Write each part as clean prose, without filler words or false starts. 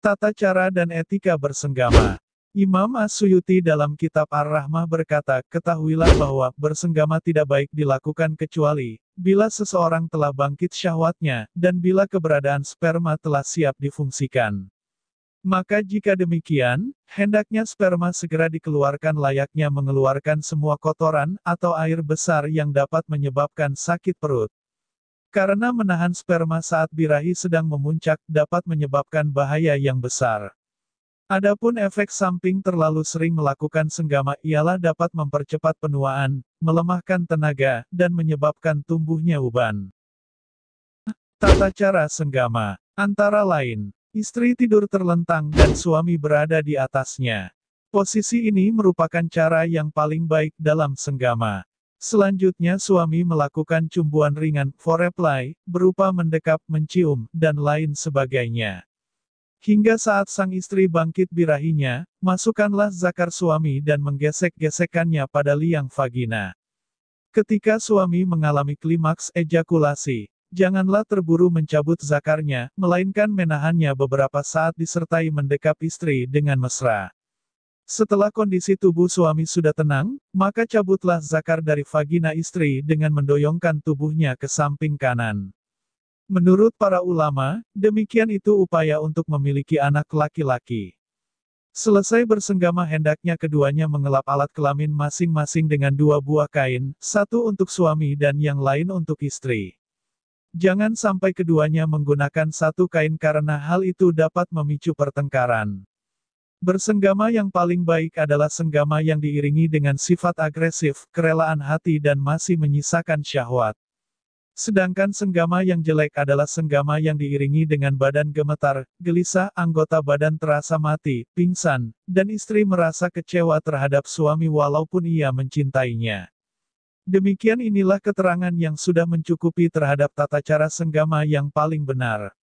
Tata cara dan etika bersenggama. Imam As-Suyuti dalam kitab Ar-Rahmah berkata, ketahuilah bahwa bersenggama tidak baik dilakukan kecuali bila seseorang telah bangkit syahwatnya, dan bila keberadaan sperma telah siap difungsikan. Maka jika demikian, hendaknya sperma segera dikeluarkan layaknya mengeluarkan semua kotoran atau air besar yang dapat menyebabkan sakit perut. Karena menahan sperma saat birahi sedang memuncak dapat menyebabkan bahaya yang besar. Adapun efek samping terlalu sering melakukan senggama ialah dapat mempercepat penuaan, melemahkan tenaga, dan menyebabkan tumbuhnya uban. Tata cara senggama. Antara lain, istri tidur terlentang dan suami berada di atasnya. Posisi ini merupakan cara yang paling baik dalam senggama. Selanjutnya suami melakukan cumbuan ringan, foreplay, berupa mendekap, mencium, dan lain sebagainya. Hingga saat sang istri bangkit birahinya, masukkanlah zakar suami dan menggesek-gesekkannya pada liang vagina. Ketika suami mengalami klimaks ejakulasi, janganlah terburu mencabut zakarnya, melainkan menahannya beberapa saat disertai mendekap istri dengan mesra. Setelah kondisi tubuh suami sudah tenang, maka cabutlah zakar dari vagina istri dengan mendoyongkan tubuhnya ke samping kanan. Menurut para ulama, demikian itu upaya untuk memiliki anak laki-laki. Selesai bersenggama hendaknya keduanya mengelap alat kelamin masing-masing dengan 2 buah kain, satu untuk suami dan yang lain untuk istri. Jangan sampai keduanya menggunakan satu kain karena hal itu dapat memicu pertengkaran. Bersenggama yang paling baik adalah senggama yang diiringi dengan sifat agresif, kerelaan hati dan masih menyisakan syahwat. Sedangkan senggama yang jelek adalah senggama yang diiringi dengan badan gemetar, gelisah, anggota badan terasa mati, pingsan, dan istri merasa kecewa terhadap suami walaupun ia mencintainya. Demikian inilah keterangan yang sudah mencukupi terhadap tata cara senggama yang paling benar.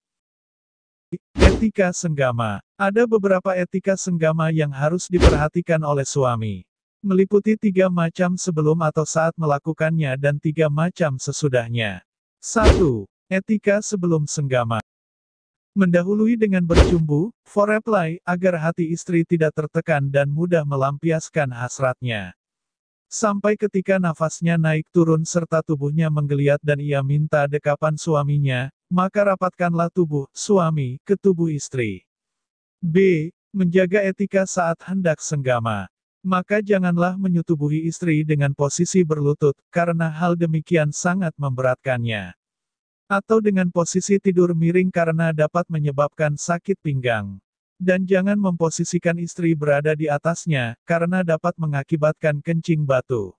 Etika senggama. Ada beberapa etika senggama yang harus diperhatikan oleh suami. Meliputi 3 macam sebelum atau saat melakukannya dan 3 macam sesudahnya. 1. Etika sebelum senggama. Mendahului dengan bercumbu, foreplay, agar hati istri tidak tertekan dan mudah melampiaskan hasratnya. Sampai ketika nafasnya naik turun serta tubuhnya menggeliat dan ia minta dekapan suaminya, maka rapatkanlah tubuh suami ke tubuh istri. B. Menjaga etika saat hendak senggama. Maka janganlah menyetubuhi istri dengan posisi berlutut, karena hal demikian sangat memberatkannya. Atau dengan posisi tidur miring karena dapat menyebabkan sakit pinggang. Dan jangan memposisikan istri berada di atasnya, karena dapat mengakibatkan kencing batu.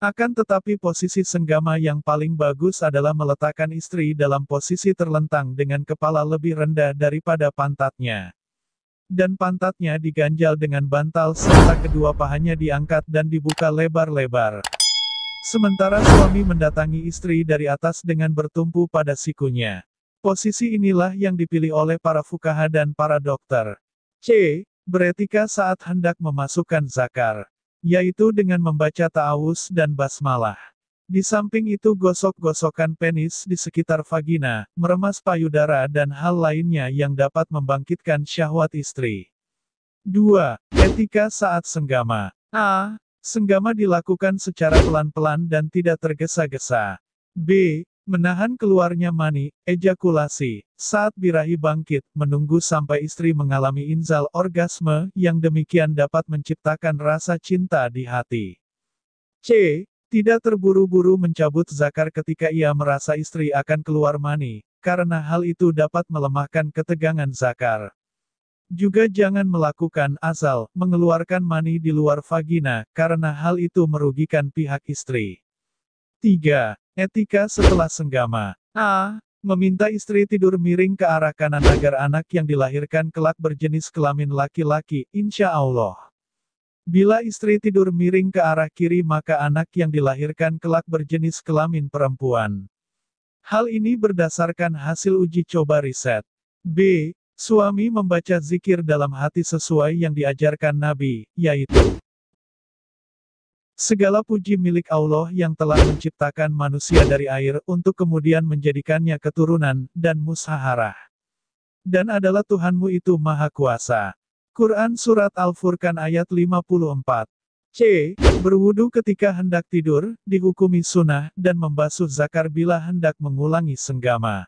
Akan tetapi posisi senggama yang paling bagus adalah meletakkan istri dalam posisi terlentang dengan kepala lebih rendah daripada pantatnya. Dan pantatnya diganjal dengan bantal serta kedua pahanya diangkat dan dibuka lebar-lebar. Sementara suami mendatangi istri dari atas dengan bertumpu pada sikunya. Posisi inilah yang dipilih oleh para fuqaha dan para dokter. C. Beretika saat hendak memasukkan zakar. Yaitu dengan membaca ta'awuz dan basmalah. Di samping itu gosok-gosokkan penis di sekitar vagina, meremas payudara dan hal lainnya yang dapat membangkitkan syahwat istri. 2. Etika saat senggama. A. Senggama dilakukan secara pelan-pelan dan tidak tergesa-gesa. B. Menahan keluarnya mani, ejakulasi, saat birahi bangkit, menunggu sampai istri mengalami inzal orgasme, yang demikian dapat menciptakan rasa cinta di hati. C. Tidak terburu-buru mencabut zakar ketika ia merasa istri akan keluar mani, karena hal itu dapat melemahkan ketegangan zakar. Juga jangan melakukan asal, mengeluarkan mani di luar vagina, karena hal itu merugikan pihak istri. 3. Etika setelah senggama. A. Meminta istri tidur miring ke arah kanan agar anak yang dilahirkan kelak berjenis kelamin laki-laki, insya Allah. Bila istri tidur miring ke arah kiri maka anak yang dilahirkan kelak berjenis kelamin perempuan. Hal ini berdasarkan hasil uji coba riset. B. Suami membaca zikir dalam hati sesuai yang diajarkan Nabi, yaitu segala puji milik Allah yang telah menciptakan manusia dari air untuk kemudian menjadikannya keturunan dan musyawarah. Dan adalah Tuhanmu itu Maha Kuasa. Quran Surat Al-Furqan ayat 54. C. Berwudu ketika hendak tidur, dihukumi sunnah, dan membasuh zakar bila hendak mengulangi senggama.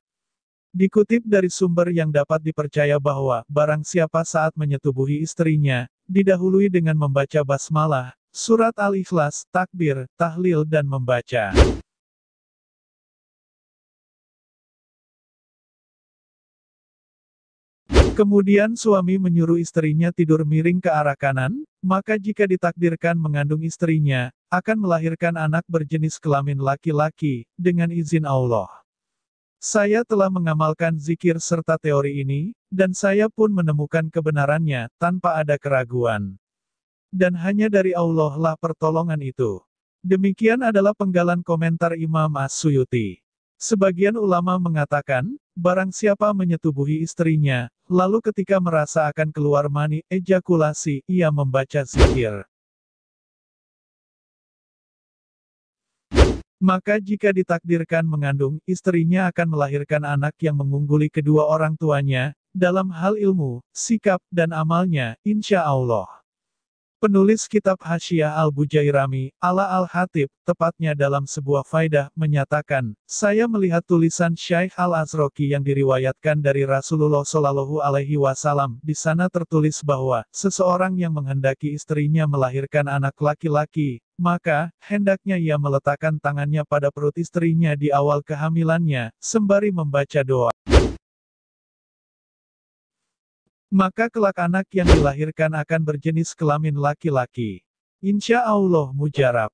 Dikutip dari sumber yang dapat dipercaya bahwa, barang siapa saat menyetubuhi istrinya, didahului dengan membaca basmalah, surat Al-Ikhlas, takbir, tahlil dan membaca. Kemudian suami menyuruh istrinya tidur miring ke arah kanan, maka jika ditakdirkan mengandung istrinya, akan melahirkan anak berjenis kelamin laki-laki, dengan izin Allah. Saya telah mengamalkan zikir serta teori ini, dan saya pun menemukan kebenarannya, tanpa ada keraguan. Dan hanya dari Allah lah pertolongan itu. Demikian adalah penggalan komentar Imam As-Suyuti. Sebagian ulama mengatakan, barang siapa menyetubuhi istrinya, lalu ketika merasa akan keluar mani, ejakulasi, ia membaca zikir. Maka jika ditakdirkan mengandung, istrinya akan melahirkan anak yang mengungguli kedua orang tuanya, dalam hal ilmu, sikap, dan amalnya, insya Allah. Penulis kitab Hasyiah Al-Bujairami, Ala Al-Hatib, tepatnya dalam sebuah faidah, menyatakan, saya melihat tulisan Syaikh Al-Azraqi yang diriwayatkan dari Rasulullah Shallallahu Alaihi Wasallam. Di sana tertulis bahwa, seseorang yang menghendaki istrinya melahirkan anak laki-laki, maka, hendaknya ia meletakkan tangannya pada perut istrinya di awal kehamilannya, sembari membaca doa. Maka kelak anak yang dilahirkan akan berjenis kelamin laki-laki. Insya Allah mujarab.